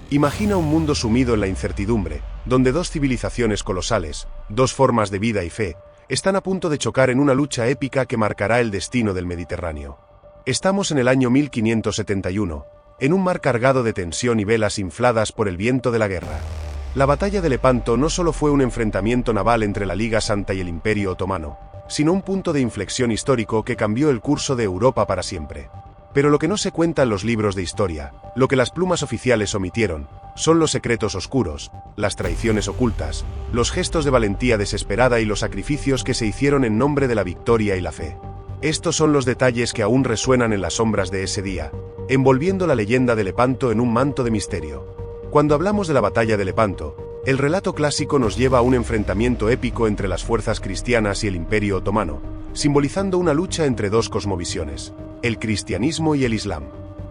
Imagina un mundo sumido en la incertidumbre, donde dos civilizaciones colosales, dos formas de vida y fe, están a punto de chocar en una lucha épica que marcará el destino del Mediterráneo. Estamos en el año 1571, en un mar cargado de tensión y velas infladas por el viento de la guerra. La batalla de Lepanto no solo fue un enfrentamiento naval entre la Liga Santa y el Imperio Otomano, sino un punto de inflexión histórico que cambió el curso de Europa para siempre. Pero lo que no se cuenta en los libros de historia, lo que las plumas oficiales omitieron, son los secretos oscuros, las traiciones ocultas, los gestos de valentía desesperada y los sacrificios que se hicieron en nombre de la victoria y la fe. Estos son los detalles que aún resuenan en las sombras de ese día, envolviendo la leyenda de Lepanto en un manto de misterio. Cuando hablamos de la batalla de Lepanto, el relato clásico nos lleva a un enfrentamiento épico entre las fuerzas cristianas y el Imperio Otomano, simbolizando una lucha entre dos cosmovisiones, el cristianismo y el islam.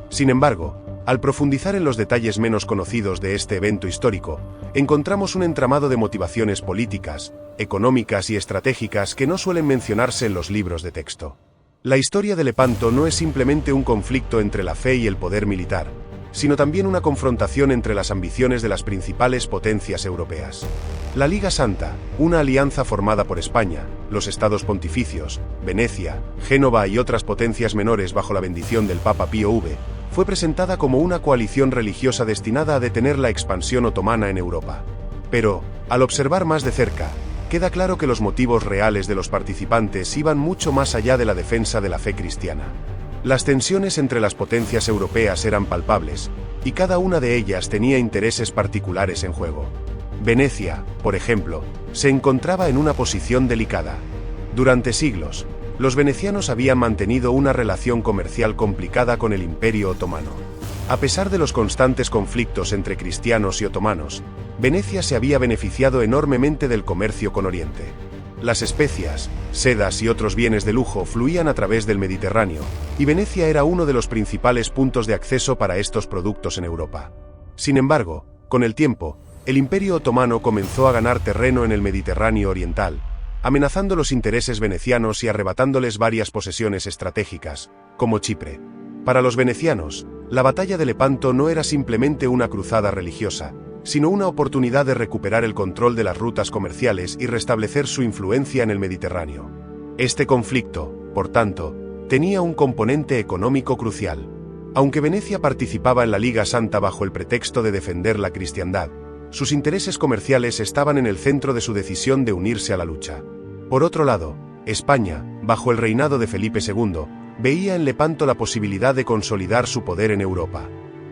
Sin embargo, al profundizar en los detalles menos conocidos de este evento histórico, encontramos un entramado de motivaciones políticas, económicas y estratégicas que no suelen mencionarse en los libros de texto. La historia de Lepanto no es simplemente un conflicto entre la fe y el poder militar, sino también una confrontación entre las ambiciones de las principales potencias europeas. La Liga Santa, una alianza formada por España, los Estados Pontificios, Venecia, Génova y otras potencias menores bajo la bendición del Papa Pío V, fue presentada como una coalición religiosa destinada a detener la expansión otomana en Europa. Pero, al observar más de cerca, queda claro que los motivos reales de los participantes iban mucho más allá de la defensa de la fe cristiana. Las tensiones entre las potencias europeas eran palpables, y cada una de ellas tenía intereses particulares en juego. Venecia, por ejemplo, se encontraba en una posición delicada. Durante siglos, los venecianos habían mantenido una relación comercial complicada con el Imperio Otomano. A pesar de los constantes conflictos entre cristianos y otomanos, Venecia se había beneficiado enormemente del comercio con Oriente. Las especias, sedas y otros bienes de lujo fluían a través del Mediterráneo, y Venecia era uno de los principales puntos de acceso para estos productos en Europa. Sin embargo, con el tiempo, el Imperio Otomano comenzó a ganar terreno en el Mediterráneo oriental, amenazando los intereses venecianos y arrebatándoles varias posesiones estratégicas, como Chipre. Para los venecianos, la batalla de Lepanto no era simplemente una cruzada religiosa, sino una oportunidad de recuperar el control de las rutas comerciales y restablecer su influencia en el Mediterráneo. Este conflicto, por tanto, tenía un componente económico crucial. Aunque Venecia participaba en la Liga Santa bajo el pretexto de defender la cristiandad, sus intereses comerciales estaban en el centro de su decisión de unirse a la lucha. Por otro lado, España, bajo el reinado de Felipe II, veía en Lepanto la posibilidad de consolidar su poder en Europa.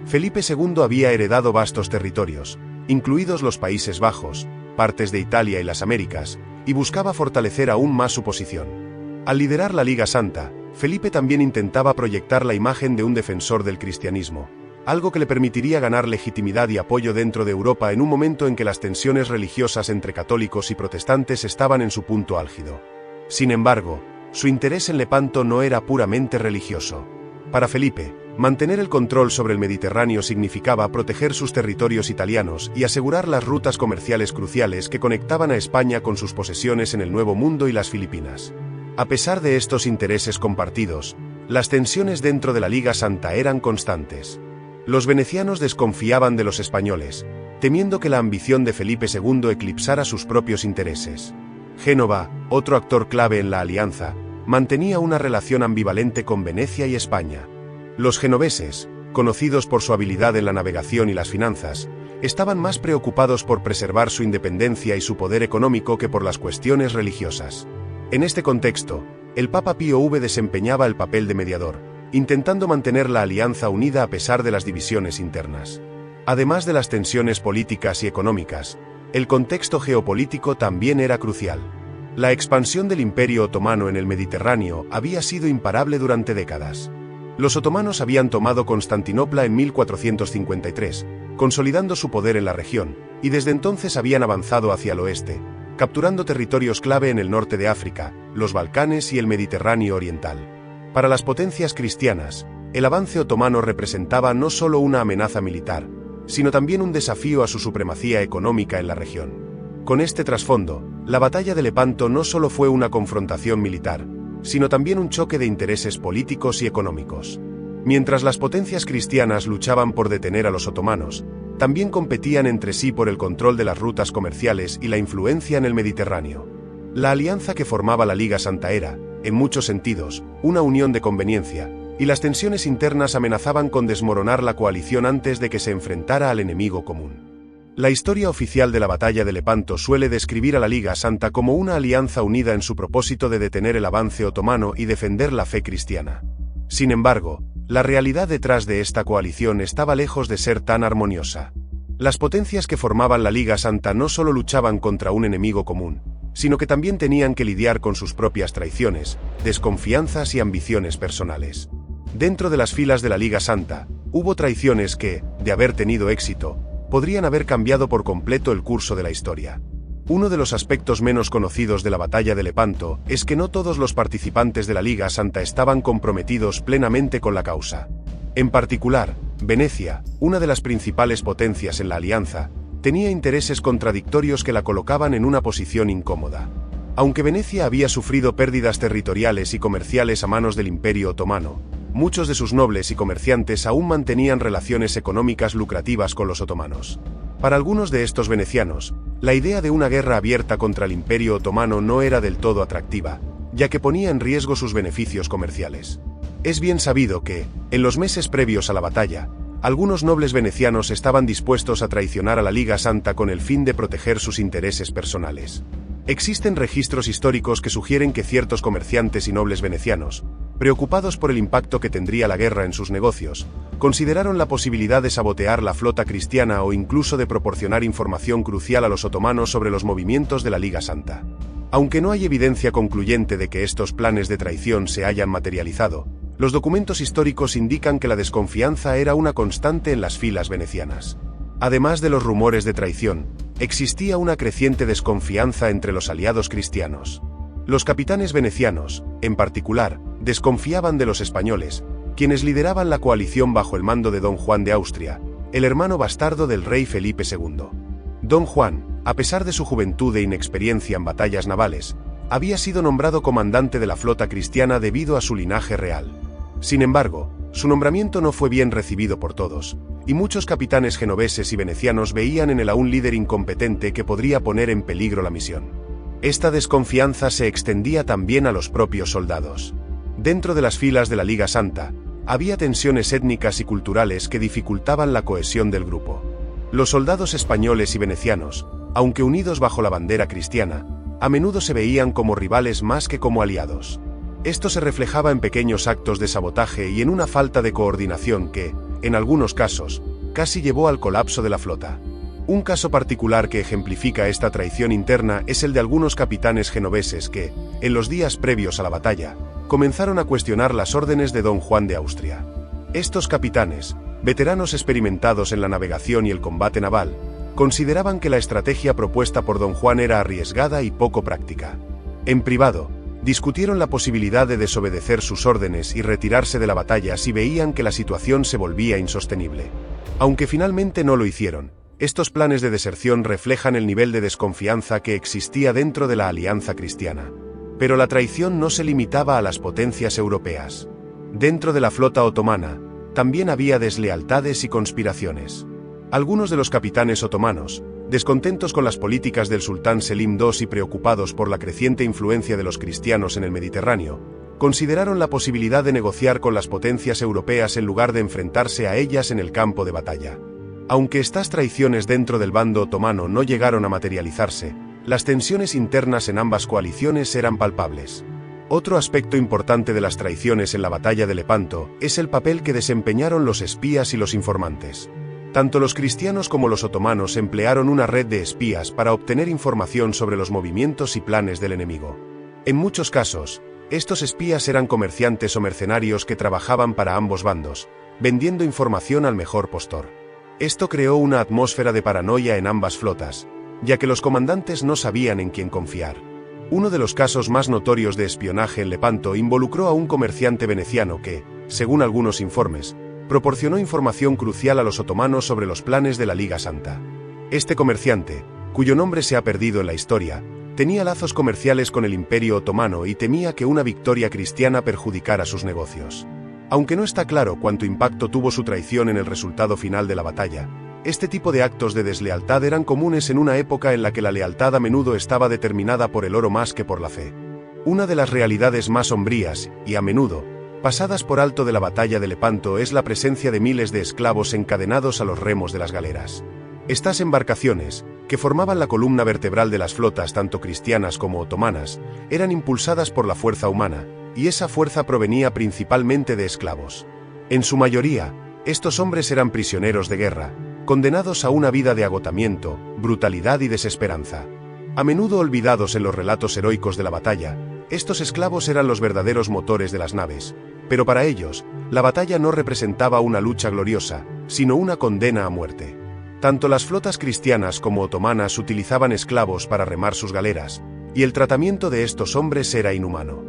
Felipe II había heredado vastos territorios, incluidos los Países Bajos, partes de Italia y las Américas, y buscaba fortalecer aún más su posición. Al liderar la Liga Santa, Felipe también intentaba proyectar la imagen de un defensor del cristianismo, algo que le permitiría ganar legitimidad y apoyo dentro de Europa en un momento en que las tensiones religiosas entre católicos y protestantes estaban en su punto álgido. Sin embargo, su interés en Lepanto no era puramente religioso. Para Felipe, mantener el control sobre el Mediterráneo significaba proteger sus territorios italianos y asegurar las rutas comerciales cruciales que conectaban a España con sus posesiones en el Nuevo Mundo y las Filipinas. A pesar de estos intereses compartidos, las tensiones dentro de la Liga Santa eran constantes. Los venecianos desconfiaban de los españoles, temiendo que la ambición de Felipe II eclipsara sus propios intereses. Génova, otro actor clave en la alianza, mantenía una relación ambivalente con Venecia y España. Los genoveses, conocidos por su habilidad en la navegación y las finanzas, estaban más preocupados por preservar su independencia y su poder económico que por las cuestiones religiosas. En este contexto, el Papa Pío V desempeñaba el papel de mediador, intentando mantener la alianza unida a pesar de las divisiones internas. Además de las tensiones políticas y económicas, el contexto geopolítico también era crucial. La expansión del Imperio Otomano en el Mediterráneo había sido imparable durante décadas. Los otomanos habían tomado Constantinopla en 1453, consolidando su poder en la región, y desde entonces habían avanzado hacia el oeste, capturando territorios clave en el norte de África, los Balcanes y el Mediterráneo oriental. Para las potencias cristianas, el avance otomano representaba no solo una amenaza militar, sino también un desafío a su supremacía económica en la región. Con este trasfondo, la batalla de Lepanto no solo fue una confrontación militar, sino también un choque de intereses políticos y económicos. Mientras las potencias cristianas luchaban por detener a los otomanos, también competían entre sí por el control de las rutas comerciales y la influencia en el Mediterráneo. La alianza que formaba la Liga Santa era, en muchos sentidos, una unión de conveniencia, y las tensiones internas amenazaban con desmoronar la coalición antes de que se enfrentara al enemigo común. La historia oficial de la batalla de Lepanto suele describir a la Liga Santa como una alianza unida en su propósito de detener el avance otomano y defender la fe cristiana. Sin embargo, la realidad detrás de esta coalición estaba lejos de ser tan armoniosa. Las potencias que formaban la Liga Santa no solo luchaban contra un enemigo común, sino que también tenían que lidiar con sus propias traiciones, desconfianzas y ambiciones personales. Dentro de las filas de la Liga Santa, hubo traiciones que, de haber tenido éxito, podrían haber cambiado por completo el curso de la historia. Uno de los aspectos menos conocidos de la batalla de Lepanto es que no todos los participantes de la Liga Santa estaban comprometidos plenamente con la causa. En particular, Venecia, una de las principales potencias en la alianza, tenía intereses contradictorios que la colocaban en una posición incómoda. Aunque Venecia había sufrido pérdidas territoriales y comerciales a manos del Imperio Otomano, muchos de sus nobles y comerciantes aún mantenían relaciones económicas lucrativas con los otomanos. Para algunos de estos venecianos, la idea de una guerra abierta contra el Imperio Otomano no era del todo atractiva, ya que ponía en riesgo sus beneficios comerciales. Es bien sabido que, en los meses previos a la batalla, algunos nobles venecianos estaban dispuestos a traicionar a la Liga Santa con el fin de proteger sus intereses personales. Existen registros históricos que sugieren que ciertos comerciantes y nobles venecianos, preocupados por el impacto que tendría la guerra en sus negocios, consideraron la posibilidad de sabotear la flota cristiana o incluso de proporcionar información crucial a los otomanos sobre los movimientos de la Liga Santa. Aunque no hay evidencia concluyente de que estos planes de traición se hayan materializado, los documentos históricos indican que la desconfianza era una constante en las filas venecianas. Además de los rumores de traición, existía una creciente desconfianza entre los aliados cristianos. Los capitanes venecianos, en particular, desconfiaban de los españoles, quienes lideraban la coalición bajo el mando de Don Juan de Austria, el hermano bastardo del rey Felipe II. Don Juan, a pesar de su juventud e inexperiencia en batallas navales, había sido nombrado comandante de la flota cristiana debido a su linaje real. Sin embargo, su nombramiento no fue bien recibido por todos, y muchos capitanes genoveses y venecianos veían en él a un líder incompetente que podría poner en peligro la misión. Esta desconfianza se extendía también a los propios soldados. Dentro de las filas de la Liga Santa, había tensiones étnicas y culturales que dificultaban la cohesión del grupo. Los soldados españoles y venecianos, aunque unidos bajo la bandera cristiana, a menudo se veían como rivales más que como aliados. Esto se reflejaba en pequeños actos de sabotaje y en una falta de coordinación que, en algunos casos, casi llevó al colapso de la flota. Un caso particular que ejemplifica esta traición interna es el de algunos capitanes genoveses que, en los días previos a la batalla, comenzaron a cuestionar las órdenes de Don Juan de Austria. Estos capitanes, veteranos experimentados en la navegación y el combate naval, consideraban que la estrategia propuesta por Don Juan era arriesgada y poco práctica. En privado, discutieron la posibilidad de desobedecer sus órdenes y retirarse de la batalla si veían que la situación se volvía insostenible. Aunque finalmente no lo hicieron, estos planes de deserción reflejan el nivel de desconfianza que existía dentro de la alianza cristiana. Pero la traición no se limitaba a las potencias europeas. Dentro de la flota otomana, también había deslealtades y conspiraciones. Algunos de los capitanes otomanos, descontentos con las políticas del sultán Selim II y preocupados por la creciente influencia de los cristianos en el Mediterráneo, consideraron la posibilidad de negociar con las potencias europeas en lugar de enfrentarse a ellas en el campo de batalla. Aunque estas traiciones dentro del bando otomano no llegaron a materializarse, las tensiones internas en ambas coaliciones eran palpables. Otro aspecto importante de las traiciones en la batalla de Lepanto es el papel que desempeñaron los espías y los informantes. Tanto los cristianos como los otomanos emplearon una red de espías para obtener información sobre los movimientos y planes del enemigo. En muchos casos, estos espías eran comerciantes o mercenarios que trabajaban para ambos bandos, vendiendo información al mejor postor. Esto creó una atmósfera de paranoia en ambas flotas, ya que los comandantes no sabían en quién confiar. Uno de los casos más notorios de espionaje en Lepanto involucró a un comerciante veneciano que, según algunos informes, proporcionó información crucial a los otomanos sobre los planes de la Liga Santa. Este comerciante, cuyo nombre se ha perdido en la historia, tenía lazos comerciales con el Imperio Otomano y temía que una victoria cristiana perjudicara sus negocios. Aunque no está claro cuánto impacto tuvo su traición en el resultado final de la batalla, Este tipo de actos de deslealtad eran comunes en una época en la que la lealtad a menudo estaba determinada por el oro más que por la fe. Una de las realidades más sombrías, y a menudo, pasadas por alto de la batalla de Lepanto es la presencia de miles de esclavos encadenados a los remos de las galeras. Estas embarcaciones, que formaban la columna vertebral de las flotas tanto cristianas como otomanas, eran impulsadas por la fuerza humana, y esa fuerza provenía principalmente de esclavos. En su mayoría, estos hombres eran prisioneros de guerra, condenados a una vida de agotamiento, brutalidad y desesperanza. A menudo olvidados en los relatos heroicos de la batalla, estos esclavos eran los verdaderos motores de las naves, pero para ellos, la batalla no representaba una lucha gloriosa, sino una condena a muerte. Tanto las flotas cristianas como otomanas utilizaban esclavos para remar sus galeras, y el tratamiento de estos hombres era inhumano.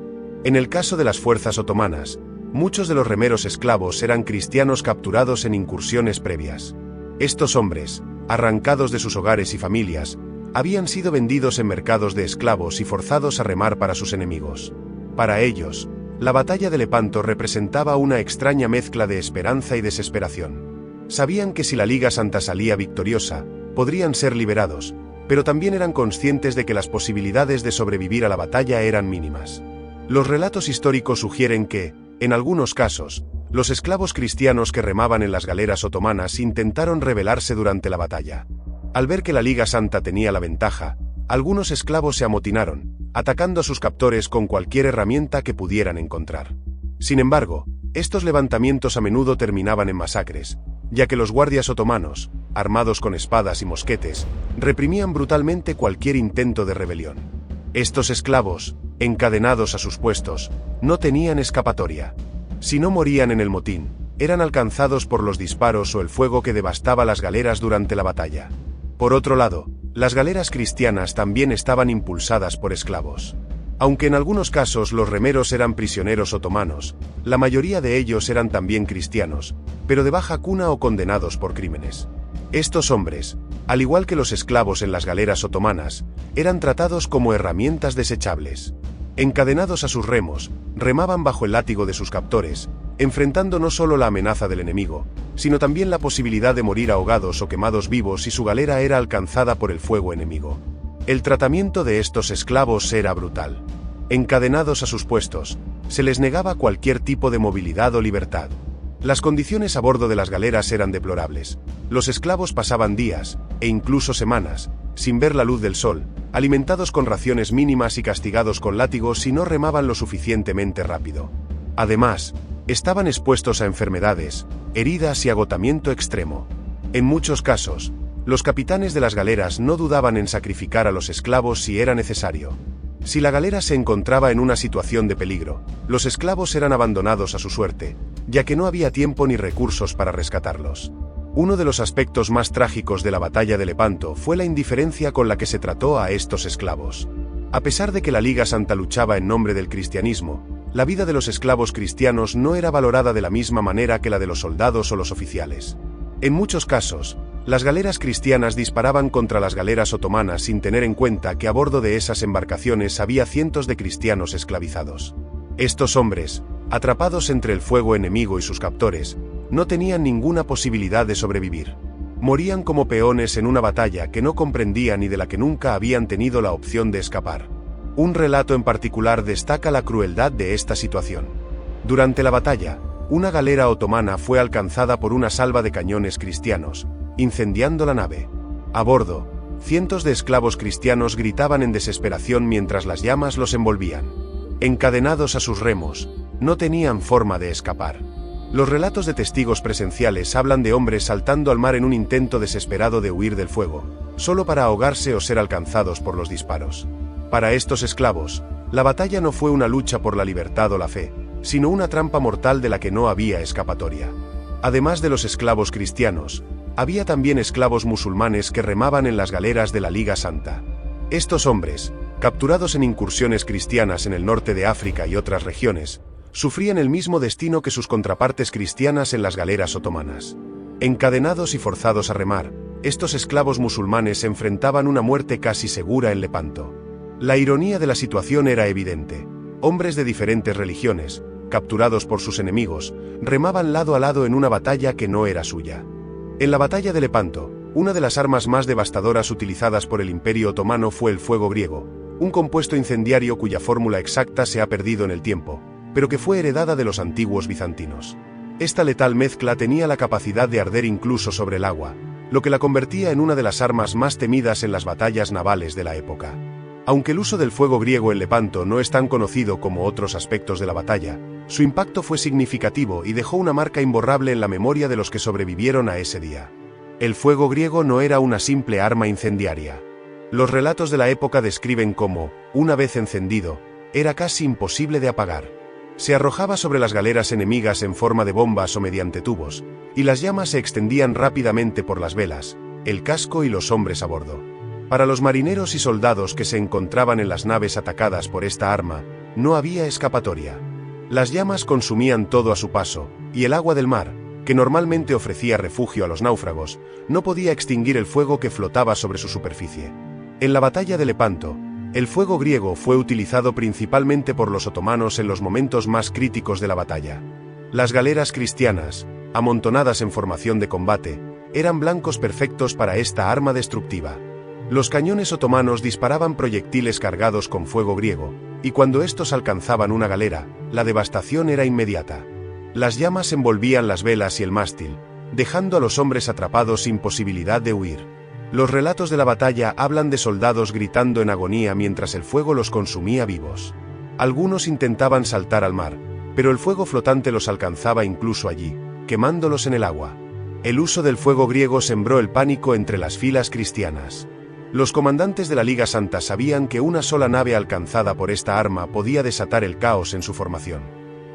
En el caso de las fuerzas otomanas, muchos de los remeros esclavos eran cristianos capturados en incursiones previas. Estos hombres, arrancados de sus hogares y familias, habían sido vendidos en mercados de esclavos y forzados a remar para sus enemigos. Para ellos, la batalla de Lepanto representaba una extraña mezcla de esperanza y desesperación. Sabían que si la Liga Santa salía victoriosa, podrían ser liberados, pero también eran conscientes de que las posibilidades de sobrevivir a la batalla eran mínimas. Los relatos históricos sugieren que, en algunos casos, los esclavos cristianos que remaban en las galeras otomanas intentaron rebelarse durante la batalla. Al ver que la Liga Santa tenía la ventaja, algunos esclavos se amotinaron, atacando a sus captores con cualquier herramienta que pudieran encontrar. Sin embargo, estos levantamientos a menudo terminaban en masacres, ya que los guardias otomanos, armados con espadas y mosquetes, reprimían brutalmente cualquier intento de rebelión. Estos esclavos, encadenados a sus puestos, no tenían escapatoria. Si no morían en el motín, eran alcanzados por los disparos o el fuego que devastaba las galeras durante la batalla. Por otro lado, las galeras cristianas también estaban impulsadas por esclavos. Aunque en algunos casos los remeros eran prisioneros otomanos, la mayoría de ellos eran también cristianos, pero de baja cuna o condenados por crímenes. Estos hombres, al igual que los esclavos en las galeras otomanas, eran tratados como herramientas desechables. Encadenados a sus remos, remaban bajo el látigo de sus captores, enfrentando no solo la amenaza del enemigo, sino también la posibilidad de morir ahogados o quemados vivos si su galera era alcanzada por el fuego enemigo. El tratamiento de estos esclavos era brutal. Encadenados a sus puestos, se les negaba cualquier tipo de movilidad o libertad. Las condiciones a bordo de las galeras eran deplorables. Los esclavos pasaban días, e incluso semanas, sin ver la luz del sol, alimentados con raciones mínimas y castigados con látigos si no remaban lo suficientemente rápido. Además, estaban expuestos a enfermedades, heridas y agotamiento extremo. En muchos casos, los capitanes de las galeras no dudaban en sacrificar a los esclavos si era necesario. Si la galera se encontraba en una situación de peligro, los esclavos eran abandonados a su suerte, ya que no había tiempo ni recursos para rescatarlos. Uno de los aspectos más trágicos de la batalla de Lepanto fue la indiferencia con la que se trató a estos esclavos. A pesar de que la Liga Santa luchaba en nombre del cristianismo, la vida de los esclavos cristianos no era valorada de la misma manera que la de los soldados o los oficiales. En muchos casos, las galeras cristianas disparaban contra las galeras otomanas sin tener en cuenta que a bordo de esas embarcaciones había cientos de cristianos esclavizados. Estos hombres, atrapados entre el fuego enemigo y sus captores, no tenían ninguna posibilidad de sobrevivir. Morían como peones en una batalla que no comprendían y de la que nunca habían tenido la opción de escapar. Un relato en particular destaca la crueldad de esta situación. Durante la batalla, una galera otomana fue alcanzada por una salva de cañones cristianos, incendiando la nave. A bordo, cientos de esclavos cristianos gritaban en desesperación mientras las llamas los envolvían. Encadenados a sus remos, no tenían forma de escapar. Los relatos de testigos presenciales hablan de hombres saltando al mar en un intento desesperado de huir del fuego, solo para ahogarse o ser alcanzados por los disparos. Para estos esclavos, la batalla no fue una lucha por la libertad o la fe, sino una trampa mortal de la que no había escapatoria. Además de los esclavos cristianos, había también esclavos musulmanes que remaban en las galeras de la Liga Santa. Estos hombres, capturados en incursiones cristianas en el norte de África y otras regiones, sufrían el mismo destino que sus contrapartes cristianas en las galeras otomanas. Encadenados y forzados a remar, estos esclavos musulmanes enfrentaban una muerte casi segura en Lepanto. La ironía de la situación era evidente. Hombres de diferentes religiones, capturados por sus enemigos, remaban lado a lado en una batalla que no era suya. En la batalla de Lepanto, una de las armas más devastadoras utilizadas por el Imperio Otomano fue el fuego griego, un compuesto incendiario cuya fórmula exacta se ha perdido en el tiempo, pero que fue heredada de los antiguos bizantinos. Esta letal mezcla tenía la capacidad de arder incluso sobre el agua, lo que la convertía en una de las armas más temidas en las batallas navales de la época. Aunque el uso del fuego griego en Lepanto no es tan conocido como otros aspectos de la batalla, su impacto fue significativo y dejó una marca imborrable en la memoria de los que sobrevivieron a ese día. El fuego griego no era una simple arma incendiaria. Los relatos de la época describen cómo, una vez encendido, era casi imposible de apagar. Se arrojaba sobre las galeras enemigas en forma de bombas o mediante tubos, y las llamas se extendían rápidamente por las velas, el casco y los hombres a bordo. Para los marineros y soldados que se encontraban en las naves atacadas por esta arma, no había escapatoria. Las llamas consumían todo a su paso, y el agua del mar, que normalmente ofrecía refugio a los náufragos, no podía extinguir el fuego que flotaba sobre su superficie. En la batalla de Lepanto, el fuego griego fue utilizado principalmente por los otomanos en los momentos más críticos de la batalla. Las galeras cristianas, amontonadas en formación de combate, eran blancos perfectos para esta arma destructiva. Los cañones otomanos disparaban proyectiles cargados con fuego griego, y cuando estos alcanzaban una galera, la devastación era inmediata. Las llamas envolvían las velas y el mástil, dejando a los hombres atrapados sin posibilidad de huir. Los relatos de la batalla hablan de soldados gritando en agonía mientras el fuego los consumía vivos. Algunos intentaban saltar al mar, pero el fuego flotante los alcanzaba incluso allí, quemándolos en el agua. El uso del fuego griego sembró el pánico entre las filas cristianas. Los comandantes de la Liga Santa sabían que una sola nave alcanzada por esta arma podía desatar el caos en su formación.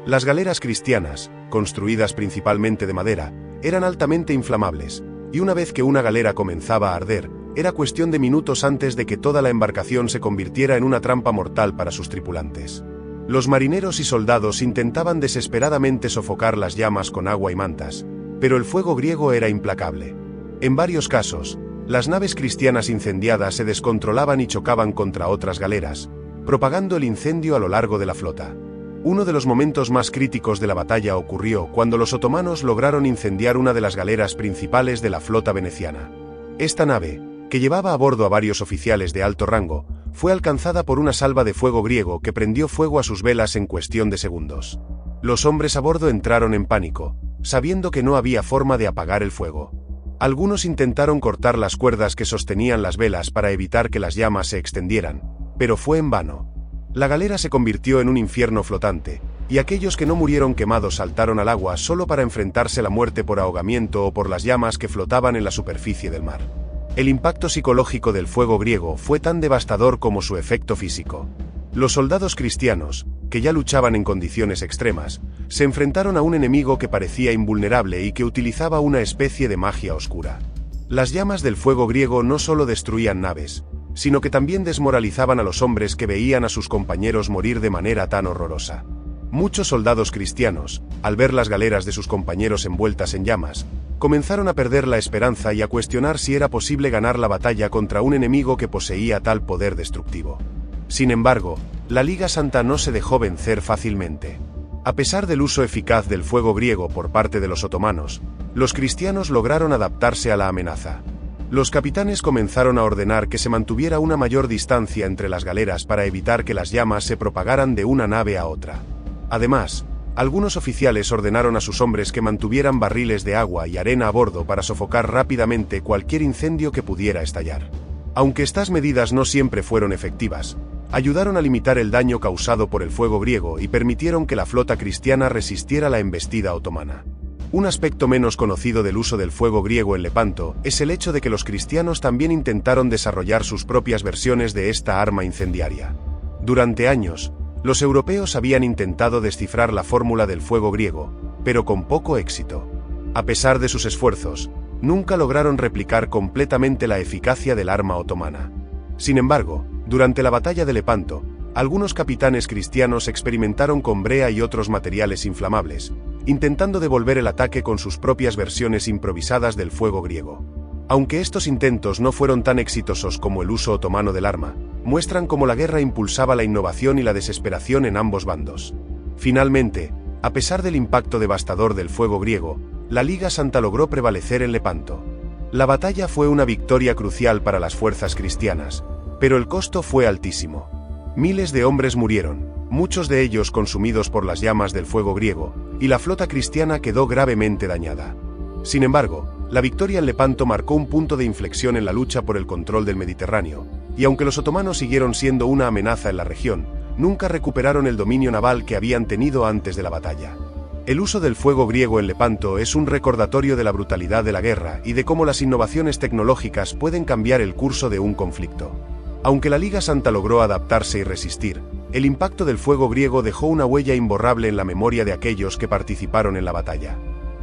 Las galeras cristianas, construidas principalmente de madera, eran altamente inflamables, y una vez que una galera comenzaba a arder, era cuestión de minutos antes de que toda la embarcación se convirtiera en una trampa mortal para sus tripulantes. Los marineros y soldados intentaban desesperadamente sofocar las llamas con agua y mantas, pero el fuego griego era implacable. En varios casos, las naves cristianas incendiadas se descontrolaban y chocaban contra otras galeras, propagando el incendio a lo largo de la flota. Uno de los momentos más críticos de la batalla ocurrió cuando los otomanos lograron incendiar una de las galeras principales de la flota veneciana. Esta nave, que llevaba a bordo a varios oficiales de alto rango, fue alcanzada por una salva de fuego griego que prendió fuego a sus velas en cuestión de segundos. Los hombres a bordo entraron en pánico, sabiendo que no había forma de apagar el fuego. Algunos intentaron cortar las cuerdas que sostenían las velas para evitar que las llamas se extendieran, pero fue en vano. La galera se convirtió en un infierno flotante, y aquellos que no murieron quemados saltaron al agua solo para enfrentarse a la muerte por ahogamiento o por las llamas que flotaban en la superficie del mar. El impacto psicológico del fuego griego fue tan devastador como su efecto físico. Los soldados cristianos, que ya luchaban en condiciones extremas, se enfrentaron a un enemigo que parecía invulnerable y que utilizaba una especie de magia oscura. Las llamas del fuego griego no solo destruían naves, sino que también desmoralizaban a los hombres que veían a sus compañeros morir de manera tan horrorosa. Muchos soldados cristianos, al ver las galeras de sus compañeros envueltas en llamas, comenzaron a perder la esperanza y a cuestionar si era posible ganar la batalla contra un enemigo que poseía tal poder destructivo. Sin embargo, la Liga Santa no se dejó vencer fácilmente. A pesar del uso eficaz del fuego griego por parte de los otomanos, los cristianos lograron adaptarse a la amenaza. Los capitanes comenzaron a ordenar que se mantuviera una mayor distancia entre las galeras para evitar que las llamas se propagaran de una nave a otra. Además, algunos oficiales ordenaron a sus hombres que mantuvieran barriles de agua y arena a bordo para sofocar rápidamente cualquier incendio que pudiera estallar. Aunque estas medidas no siempre fueron efectivas, ayudaron a limitar el daño causado por el fuego griego y permitieron que la flota cristiana resistiera la embestida otomana. Un aspecto menos conocido del uso del fuego griego en Lepanto es el hecho de que los cristianos también intentaron desarrollar sus propias versiones de esta arma incendiaria. Durante años, los europeos habían intentado descifrar la fórmula del fuego griego, pero con poco éxito. A pesar de sus esfuerzos, nunca lograron replicar completamente la eficacia del arma otomana. Sin embargo, durante la batalla de Lepanto, algunos capitanes cristianos experimentaron con brea y otros materiales inflamables, intentando devolver el ataque con sus propias versiones improvisadas del fuego griego. Aunque estos intentos no fueron tan exitosos como el uso otomano del arma, muestran cómo la guerra impulsaba la innovación y la desesperación en ambos bandos. Finalmente, a pesar del impacto devastador del fuego griego, la Liga Santa logró prevalecer en Lepanto. La batalla fue una victoria crucial para las fuerzas cristianas, pero el costo fue altísimo. Miles de hombres murieron, muchos de ellos consumidos por las llamas del fuego griego, y la flota cristiana quedó gravemente dañada. Sin embargo, la victoria en Lepanto marcó un punto de inflexión en la lucha por el control del Mediterráneo, y aunque los otomanos siguieron siendo una amenaza en la región, nunca recuperaron el dominio naval que habían tenido antes de la batalla. El uso del fuego griego en Lepanto es un recordatorio de la brutalidad de la guerra y de cómo las innovaciones tecnológicas pueden cambiar el curso de un conflicto. Aunque la Liga Santa logró adaptarse y resistir, el impacto del fuego griego dejó una huella imborrable en la memoria de aquellos que participaron en la batalla.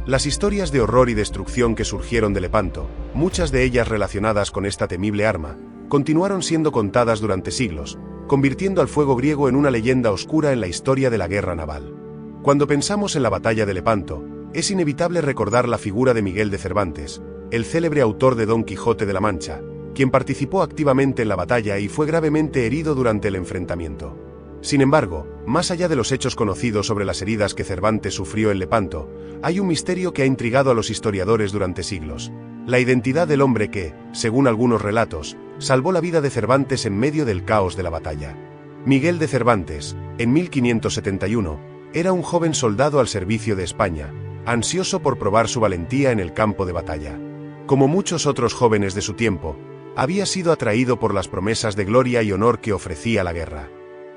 Las historias de horror y destrucción que surgieron de Lepanto, muchas de ellas relacionadas con esta temible arma, continuaron siendo contadas durante siglos, convirtiendo al fuego griego en una leyenda oscura en la historia de la guerra naval. Cuando pensamos en la batalla de Lepanto, es inevitable recordar la figura de Miguel de Cervantes, el célebre autor de Don Quijote de la Mancha, quien participó activamente en la batalla y fue gravemente herido durante el enfrentamiento. Sin embargo, más allá de los hechos conocidos sobre las heridas que Cervantes sufrió en Lepanto, hay un misterio que ha intrigado a los historiadores durante siglos: la identidad del hombre que, según algunos relatos, salvó la vida de Cervantes en medio del caos de la batalla. Miguel de Cervantes, en 1571, era un joven soldado al servicio de España, ansioso por probar su valentía en el campo de batalla. Como muchos otros jóvenes de su tiempo, había sido atraído por las promesas de gloria y honor que ofrecía la guerra.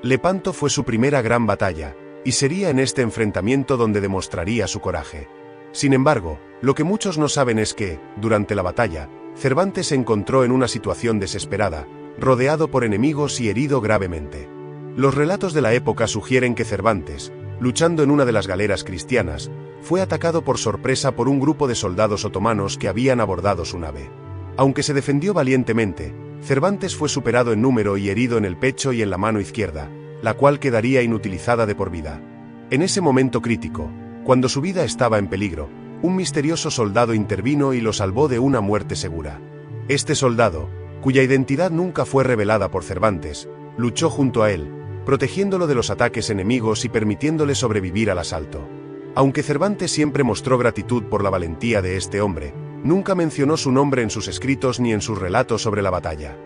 Lepanto fue su primera gran batalla, y sería en este enfrentamiento donde demostraría su coraje. Sin embargo, lo que muchos no saben es que, durante la batalla, Cervantes se encontró en una situación desesperada, rodeado por enemigos y herido gravemente. Los relatos de la época sugieren que Cervantes, luchando en una de las galeras cristianas, fue atacado por sorpresa por un grupo de soldados otomanos que habían abordado su nave. Aunque se defendió valientemente, Cervantes fue superado en número y herido en el pecho y en la mano izquierda, la cual quedaría inutilizada de por vida. En ese momento crítico, cuando su vida estaba en peligro, un misterioso soldado intervino y lo salvó de una muerte segura. Este soldado, cuya identidad nunca fue revelada por Cervantes, luchó junto a él, protegiéndolo de los ataques enemigos y permitiéndole sobrevivir al asalto. Aunque Cervantes siempre mostró gratitud por la valentía de este hombre, nunca mencionó su nombre en sus escritos ni en sus relatos sobre la batalla.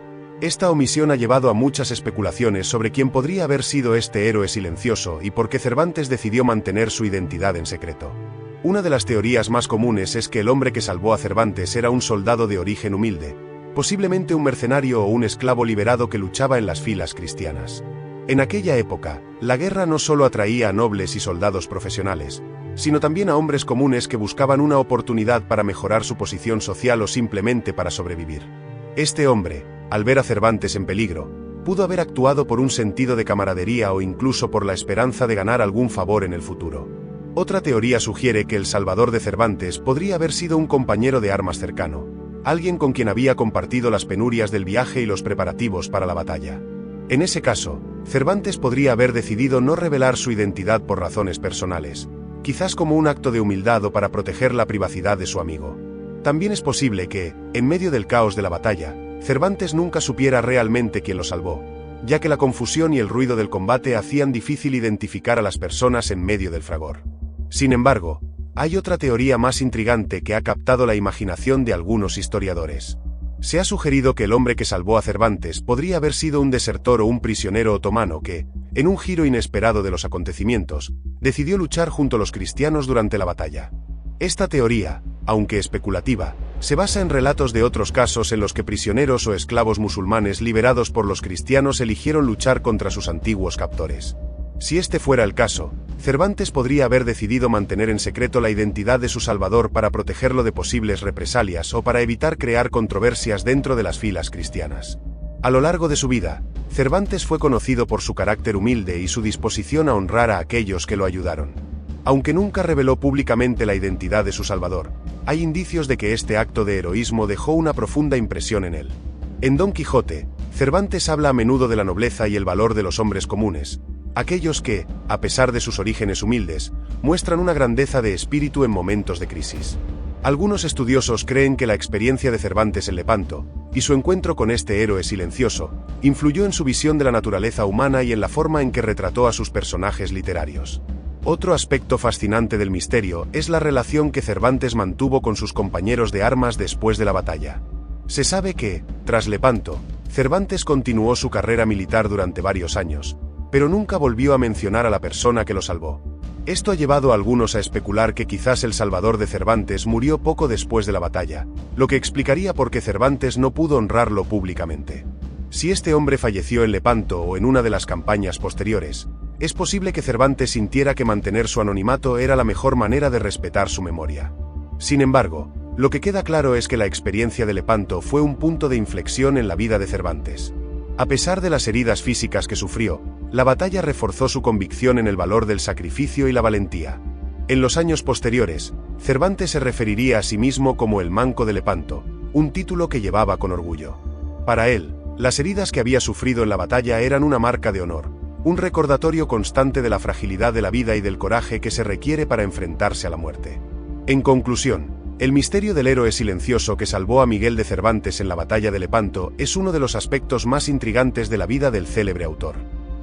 Esta omisión ha llevado a muchas especulaciones sobre quién podría haber sido este héroe silencioso y por qué Cervantes decidió mantener su identidad en secreto. Una de las teorías más comunes es que el hombre que salvó a Cervantes era un soldado de origen humilde, posiblemente un mercenario o un esclavo liberado que luchaba en las filas cristianas. En aquella época, la guerra no solo atraía a nobles y soldados profesionales, sino también a hombres comunes que buscaban una oportunidad para mejorar su posición social o simplemente para sobrevivir. Este hombre, al ver a Cervantes en peligro, pudo haber actuado por un sentido de camaradería o incluso por la esperanza de ganar algún favor en el futuro. Otra teoría sugiere que el salvador de Cervantes podría haber sido un compañero de armas cercano, alguien con quien había compartido las penurias del viaje y los preparativos para la batalla. En ese caso, Cervantes podría haber decidido no revelar su identidad por razones personales, quizás como un acto de humildad o para proteger la privacidad de su amigo. También es posible que, en medio del caos de la batalla, Cervantes nunca supiera realmente quién lo salvó, ya que la confusión y el ruido del combate hacían difícil identificar a las personas en medio del fragor. Sin embargo, hay otra teoría más intrigante que ha captado la imaginación de algunos historiadores. Se ha sugerido que el hombre que salvó a Cervantes podría haber sido un desertor o un prisionero otomano que, en un giro inesperado de los acontecimientos, decidió luchar junto a los cristianos durante la batalla. Esta teoría, aunque especulativa, se basa en relatos de otros casos en los que prisioneros o esclavos musulmanes liberados por los cristianos eligieron luchar contra sus antiguos captores. Si este fuera el caso, Cervantes podría haber decidido mantener en secreto la identidad de su salvador para protegerlo de posibles represalias o para evitar crear controversias dentro de las filas cristianas. A lo largo de su vida, Cervantes fue conocido por su carácter humilde y su disposición a honrar a aquellos que lo ayudaron. Aunque nunca reveló públicamente la identidad de su salvador, hay indicios de que este acto de heroísmo dejó una profunda impresión en él. En Don Quijote, Cervantes habla a menudo de la nobleza y el valor de los hombres comunes, aquellos que, a pesar de sus orígenes humildes, muestran una grandeza de espíritu en momentos de crisis. Algunos estudiosos creen que la experiencia de Cervantes en Lepanto, y su encuentro con este héroe silencioso, influyó en su visión de la naturaleza humana y en la forma en que retrató a sus personajes literarios. Otro aspecto fascinante del misterio es la relación que Cervantes mantuvo con sus compañeros de armas después de la batalla. Se sabe que, tras Lepanto, Cervantes continuó su carrera militar durante varios años, pero nunca volvió a mencionar a la persona que lo salvó. Esto ha llevado a algunos a especular que quizás el salvador de Cervantes murió poco después de la batalla, lo que explicaría por qué Cervantes no pudo honrarlo públicamente. Si este hombre falleció en Lepanto o en una de las campañas posteriores, es posible que Cervantes sintiera que mantener su anonimato era la mejor manera de respetar su memoria. Sin embargo, lo que queda claro es que la experiencia de Lepanto fue un punto de inflexión en la vida de Cervantes. A pesar de las heridas físicas que sufrió, la batalla reforzó su convicción en el valor del sacrificio y la valentía. En los años posteriores, Cervantes se referiría a sí mismo como el Manco de Lepanto, un título que llevaba con orgullo. Para él, las heridas que había sufrido en la batalla eran una marca de honor, un recordatorio constante de la fragilidad de la vida y del coraje que se requiere para enfrentarse a la muerte. En conclusión, el misterio del héroe silencioso que salvó a Miguel de Cervantes en la batalla de Lepanto es uno de los aspectos más intrigantes de la vida del célebre autor.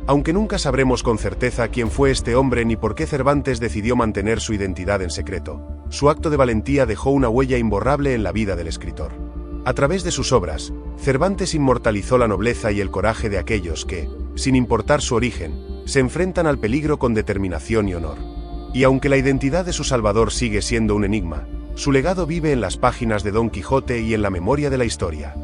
Aunque nunca sabremos con certeza quién fue este hombre ni por qué Cervantes decidió mantener su identidad en secreto, su acto de valentía dejó una huella imborrable en la vida del escritor. A través de sus obras, Cervantes inmortalizó la nobleza y el coraje de aquellos que, sin importar su origen, se enfrentan al peligro con determinación y honor. Y aunque la identidad de su salvador sigue siendo un enigma, su legado vive en las páginas de Don Quijote y en la memoria de la historia.